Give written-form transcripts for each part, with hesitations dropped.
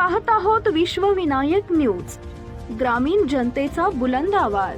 पाहत आहोत विश्वविनायक न्यूज, ग्रामीण जनतेचा बुलंद आवाज।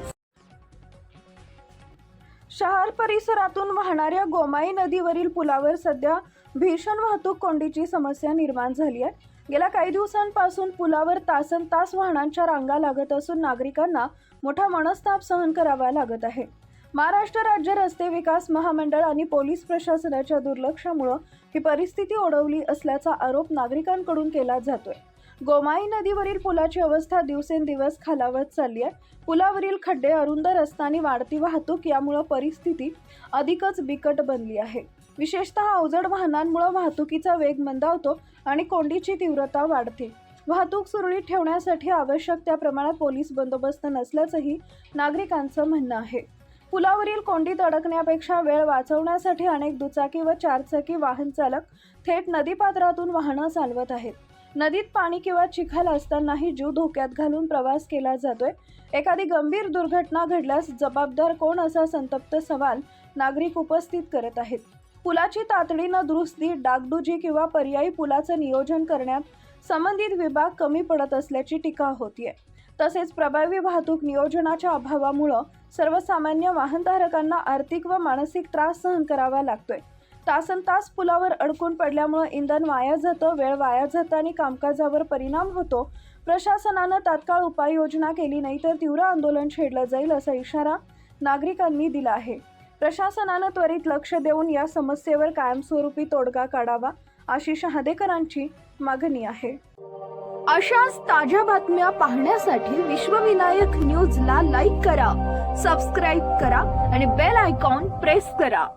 शहर परिसरातून वाहणाऱ्या गोमाई नदीवरील पुलावर सध्या भीषण वाहतूक कोंडीची समस्या निर्माण झाली आहे। गेल्या काही दिवसांपासून पुलावर तासनतास वाहनांच्या रांगा लागत असून नागरिकांना मोठा मनस्ताप सहन करावा लागत आहे। महाराष्ट्र राज्य रस्ते विकास महामंडळ आणि पोलीस प्रशासनाच्या दुर्लक्षामुळे ही परिस्थिती ओढवली असल्याचा आरोप नागरिकांकडून केला जातोय। गोमाई नदीवरील पुलाची अवस्था दिवसेंदिवस खालावत चालली आहे। पुलावरील खड्डे, अरुंद रस्ता आणि वाढती वाहतूक यामुळे परिस्थिती अधिकच बिकट बनली आहे। विशेषतः अवजड वाहनांमुळे वाहतुकीचा वेग मंदावतो आणि कोंडीची तीव्रता वाढते। वाहतूक सुरळीत ठेवण्यासाठी आवश्यक त्या प्रमाणात पोलीस बंदोबस्त नसल्याचंही नागरिकांचं म्हणणं आहे। पुलावरील कोंडीत अडकण्यापेक्षा वेळ वाचवण्यासाठी अनेक दुचाकी व चारचाकी वाहन चालक थेट नदीपात्रातून वाहनं चालवत आहेत। नदीत पाणी किंवा चिखल असतानाही जीव धोक्यात घालून प्रवास केला जातोय। एखादी गंभीर दुर्घटना घडल्यास जबाबदार कोण, असा संतप्त सवाल नागरिक उपस्थित करत आहेत। पुलाची तातडीनं दुरुस्ती, डागडुजी किंवा पर्यायी पुलाचं नियोजन करण्यात संबंधित विभाग कमी पडत असल्याची टीका होतीये। तसेच प्रभावी वाहतूक नियोजनाच्या अभावामुळे सर्वसामान्य वाहनधारकांना आर्थिक व मानसिक त्रास सहन करावा लागतोय। तासनतास पुलावर अडकून पडल्यामुळे इंधन वाया जातं, वेळ वाया जातं आणि कामकाजावर परिणाम होतो। प्रशासनानं तात्काळ उपाययोजना केली नाही तर तीव्र आंदोलन छेडलं जाईल, असा इशारा नागरिकांनी दिला आहे। प्रशासनानं त्वरित लक्ष देऊन या समस्येवर कायमस्वरूपी तोडगा काढावा, अशी शहादेकरांची मागणी आहे। अशाच ताज्या बातम्या पाहण्यासाठी विश्वविनायक न्यूजला लाईक करा, सबस्क्राईब करा आणि बेल आयकॉन प्रेस करा।